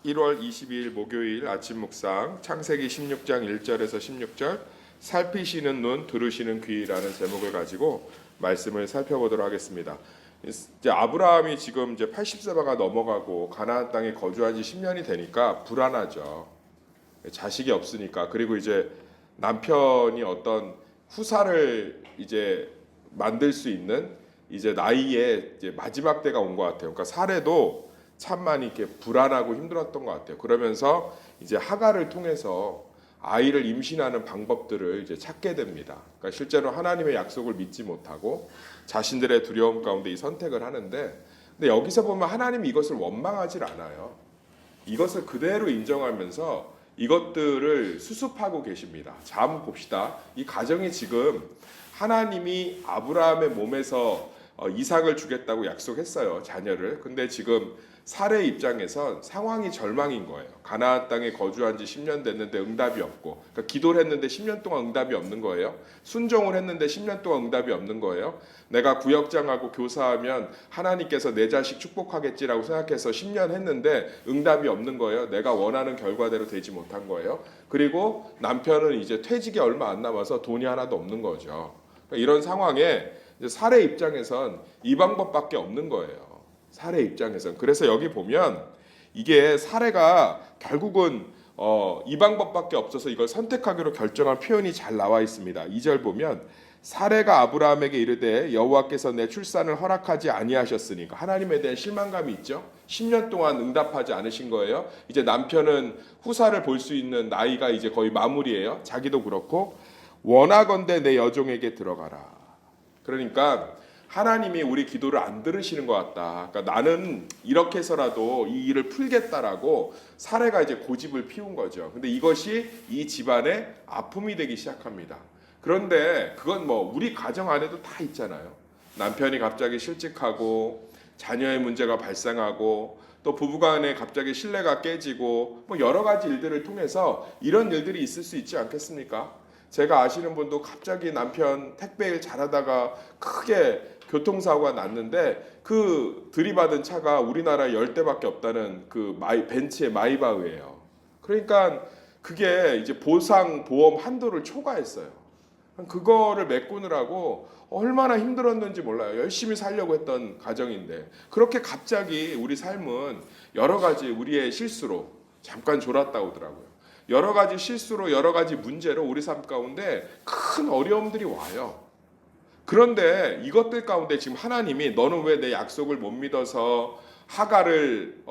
1월 22일 목요일 아침 묵상 창세기 16장 1절에서 16절 살피시는 눈 들으시는 귀라는 제목을 가지고 말씀을 살펴보도록 하겠습니다. 이제 아브라함이 지금 이제 80세가 넘어가고 가나안 땅에 거주한 지 10년이 되니까 불안하죠. 자식이 없으니까. 그리고 이제 남편이 어떤 후사를 이제 만들 수 있는 이제 나이에 이제 마지막 때가 온 것 같아요. 그러니까 사례도 참 많이 이렇게 불안하고 힘들었던 것 같아요. 그러면서 이제 하갈을 통해서 아이를 임신하는 방법들을 이제 찾게 됩니다. 그러니까 실제로 하나님의 약속을 믿지 못하고 자신들의 두려움 가운데 이 선택을 하는데, 근데 여기서 보면 하나님이 이것을 원망하지 않아요. 이것을 그대로 인정하면서 이것들을 수습하고 계십니다. 자, 한번 봅시다. 이 가정이 지금 하나님이 아브라함의 몸에서 이삭을 주겠다고 약속했어요, 자녀를. 근데 지금 사례 입장에선 상황이 절망인 거예요. 가나안 땅에 거주한 지 10년 됐는데 응답이 없고, 그러니까 기도를 했는데 10년 동안 응답이 없는 거예요. 순종을 했는데 10년 동안 응답이 없는 거예요. 내가 구역장하고 교사하면 하나님께서 내 자식 축복하겠지라고 생각해서 10년 했는데 응답이 없는 거예요. 내가 원하는 결과대로 되지 못한 거예요. 그리고 남편은 이제 퇴직이 얼마 안 남아서 돈이 하나도 없는 거죠. 그러니까 이런 상황에 사례 입장에선 이 방법밖에 없는 거예요. 사례 입장에선. 그래서 여기 보면 이게 사례가 결국은 이 방법밖에 없어서 이걸 선택하기로 결정한 표현이 잘 나와 있습니다. 2절 보면 사례가 아브라함에게 이르되 여호와께서 내 출산을 허락하지 아니하셨으니까, 하나님에 대한 실망감이 있죠. 10년 동안 응답하지 않으신 거예요. 이제 남편은 후사를 볼 수 있는 나이가 이제 거의 마무리예요. 자기도 그렇고 원하건대 내 여종에게 들어가라. 그러니까 하나님이 우리 기도를 안 들으시는 것 같다. 그러니까 나는 이렇게 해서라도 이 일을 풀겠다라고 사례가 이제 고집을 피운 거죠. 근데 이것이 이 집안의 아픔이 되기 시작합니다. 그런데 그건 뭐 우리 가정 안에도 다 있잖아요. 남편이 갑자기 실직하고 자녀의 문제가 발생하고 또 부부간에 갑자기 신뢰가 깨지고 뭐 여러 가지 일들을 통해서 이런 일들이 있을 수 있지 않겠습니까? 제가 아시는 분도 갑자기 남편 택배일 잘하다가 크게 교통사고가 났는데 그 들이받은 차가 우리나라에 10대밖에 없다는 그 벤츠의 마이바흐예요. 그러니까 그게 이제 보상 보험 한도를 초과했어요. 그거를 메꾸느라고 얼마나 힘들었는지 몰라요. 열심히 살려고 했던 가정인데 그렇게 갑자기 우리 삶은 여러 가지 우리의 실수로 잠깐 졸았다 오더라고요. 여러 가지 실수로 여러 가지 문제로 우리 삶 가운데 큰 어려움들이 와요. 그런데 이것들 가운데 지금 하나님이 너는 왜 내 약속을 못 믿어서 하갈을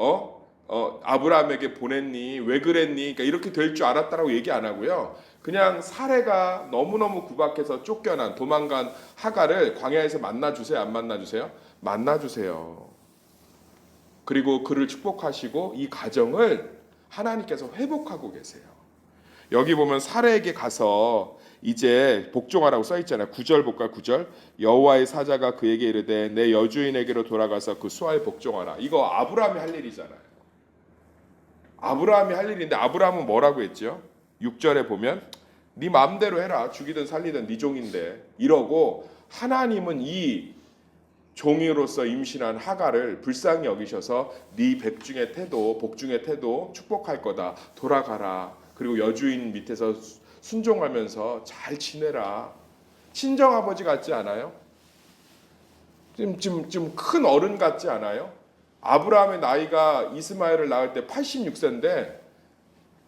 아브라함에게 보냈니? 왜 그랬니? 그러니까 이렇게 될 줄 알았다라고 얘기 안 하고요. 그냥 사례가 너무너무 구박해서 쫓겨난 도망간 하갈을 광야에서 만나주세요? 안 만나주세요? 만나주세요. 그리고 그를 축복하시고 이 가정을 하나님께서 회복하고 계세요. 여기 보면 사례에게 가서 이제 복종하라고 써 있잖아요. 9절 볼까? 9절. 여호와의 사자가 그에게 이르되 내 여주인에게로 돌아가서 그 수하에 복종하라. 이거 아브라함이 할 일이잖아요. 아브라함이 할 일인데 아브라함은 뭐라고 했죠? 6절에 보면 네 마음대로 해라. 죽이든 살리든 네 종인데 이러고 하나님은 이 종이로서 임신한 하갈을 불쌍히 여기셔서 네 백중의 태도, 복중의 태도 축복할 거다. 돌아가라. 그리고 여주인 밑에서 순종하면서 잘 지내라. 친정아버지 같지 않아요? 좀 큰 어른 같지 않아요? 아브라함의 나이가 이스마엘을 낳을 때 86세인데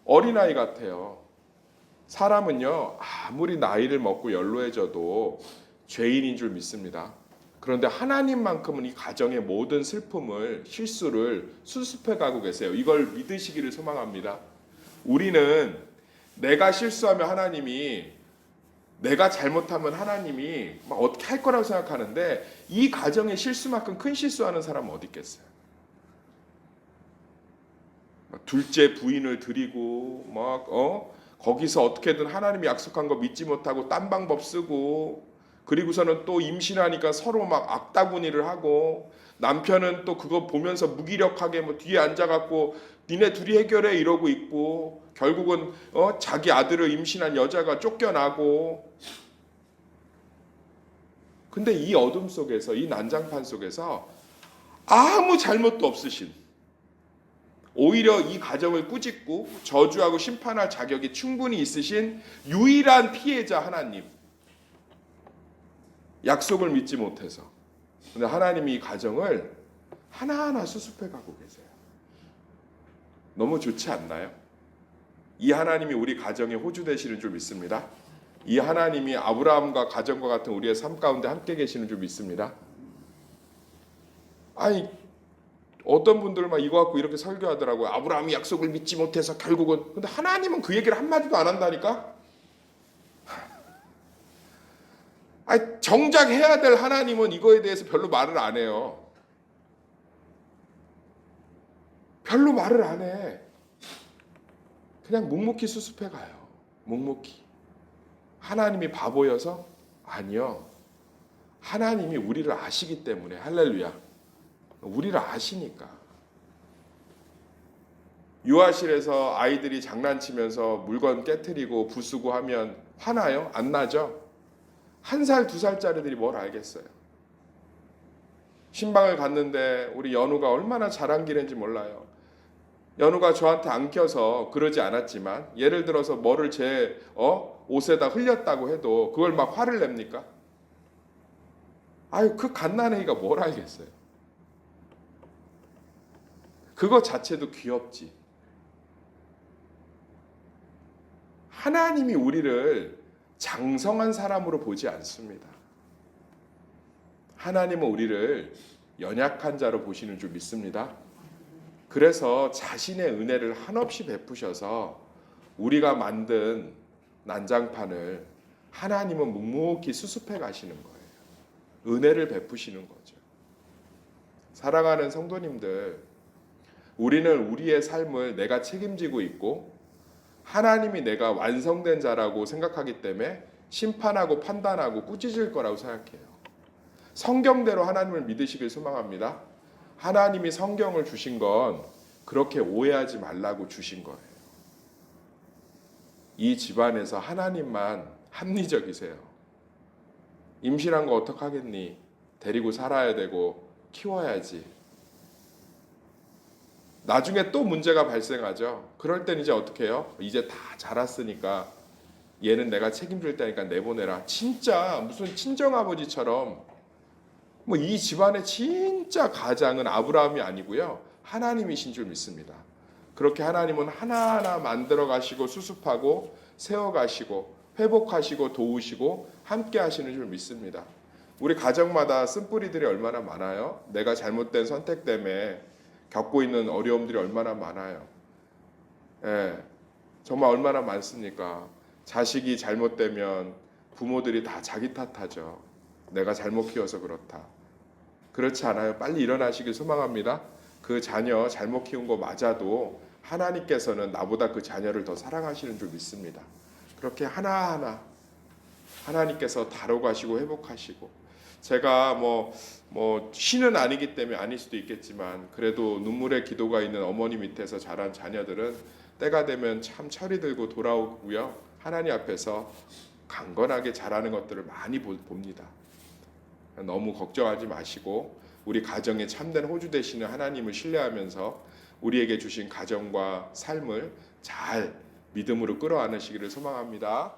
어린아이 같아요. 사람은요 아무리 나이를 먹고 연로해져도 죄인인 줄 믿습니다. 그런데 하나님만큼은 이 가정의 모든 슬픔을, 실수를 수습해 가고 계세요. 이걸 믿으시기를 소망합니다. 우리는 내가 실수하면 하나님이, 내가 잘못하면 하나님이 막 어떻게 할 거라고 생각하는데 이 가정의 실수만큼 큰 실수하는 사람은 어디 있겠어요? 둘째 부인을 드리고 거기서 어떻게든 하나님이 약속한 거 믿지 못하고 딴 방법 쓰고, 그리고서는 또 임신하니까 서로 막 악다구니를 하고, 남편은 또 그거 보면서 무기력하게 뭐 뒤에 앉아갖고 니네 둘이 해결해 이러고 있고, 결국은 자기 아들을 임신한 여자가 쫓겨나고. 근데 이 어둠 속에서, 이 난장판 속에서 아무 잘못도 없으신, 오히려 이 가정을 꾸짖고 저주하고 심판할 자격이 충분히 있으신 유일한 피해자 하나님. 약속을 믿지 못해서. 근데 하나님이 이 가정을 하나하나 수습해 가고 계세요. 너무 좋지 않나요? 이 하나님이 우리 가정의 호주 되시는 줄 믿습니다. 이 하나님이 아브라함과 가정과 같은 우리의 삶 가운데 함께 계시는 줄 믿습니다. 아니 어떤 분들은 막 이거 갖고 이렇게 설교하더라고요. 아브라함이 약속을 믿지 못해서 결국은. 근데 하나님은 그 얘기를 한마디도 안 한다니까. 아니 정작 해야 될 하나님은 이거에 대해서 별로 말을 안 해요. 별로 말을 안 해. 그냥 묵묵히 수습해 가요. 묵묵히. 하나님이 바보여서? 아니요. 하나님이 우리를 아시기 때문에. 할렐루야. 우리를 아시니까. 유아실에서 아이들이 장난치면서 물건 깨트리고 부수고 하면 화나요? 안 나죠? 1살, 2살짜리들이 뭘 알겠어요. 신방을 갔는데 우리 연우가 얼마나 잘 안기는지 몰라요. 연우가 저한테 안 껴서 그러지 않았지만 예를 들어서 뭐를 제 옷에다 흘렸다고 해도 그걸 막 화를 냅니까? 아유 그 갓난아이가 뭘 알겠어요. 그거 자체도 귀엽지. 하나님이 우리를 장성한 사람으로 보지 않습니다. 하나님은 우리를 연약한 자로 보시는 줄 믿습니다. 그래서 자신의 은혜를 한없이 베푸셔서 우리가 만든 난장판을 하나님은 묵묵히 수습해 가시는 거예요. 은혜를 베푸시는 거죠. 사랑하는 성도님들, 우리는 우리의 삶을 내가 책임지고 있고 하나님이 내가 완성된 자라고 생각하기 때문에 심판하고 판단하고 꾸짖을 거라고 생각해요. 성경대로 하나님을 믿으시길 소망합니다. 하나님이 성경을 주신 건 그렇게 오해하지 말라고 주신 거예요. 이 집안에서 하나님만 합리적이세요. 임신한 거 어떡하겠니? 데리고 살아야 되고 키워야지. 나중에 또 문제가 발생하죠. 그럴 땐 이제 어떻게 해요? 이제 다 자랐으니까 얘는 내가 책임질 테니까 내보내라. 진짜 무슨 친정아버지처럼 뭐 이 집안의 진짜 가장은 아브라함이 아니고요. 하나님이신 줄 믿습니다. 그렇게 하나님은 하나하나 만들어 가시고 수습하고 세워 가시고 회복하시고 도우시고 함께 하시는 줄 믿습니다. 우리 가정마다 쓴뿌리들이 얼마나 많아요? 내가 잘못된 선택 때문에 겪고 있는 어려움들이 얼마나 많아요. 예, 정말 얼마나 많습니까? 자식이 잘못되면 부모들이 다 자기 탓하죠. 내가 잘못 키워서 그렇다. 그렇지 않아요. 빨리 일어나시길 소망합니다. 그 자녀 잘못 키운 거 맞아도 하나님께서는 나보다 그 자녀를 더 사랑하시는 줄 믿습니다. 그렇게 하나하나 하나님께서 다뤄가시고 회복하시고 제가 뭐 신은 아니기 때문에 아닐 수도 있겠지만 그래도 눈물의 기도가 있는 어머니 밑에서 자란 자녀들은 때가 되면 참 철이 들고 돌아오고요. 하나님 앞에서 강건하게 자라는 것들을 많이 봅니다. 너무 걱정하지 마시고 우리 가정에 참된 호주 되시는 하나님을 신뢰하면서 우리에게 주신 가정과 삶을 잘 믿음으로 끌어안으시기를 소망합니다.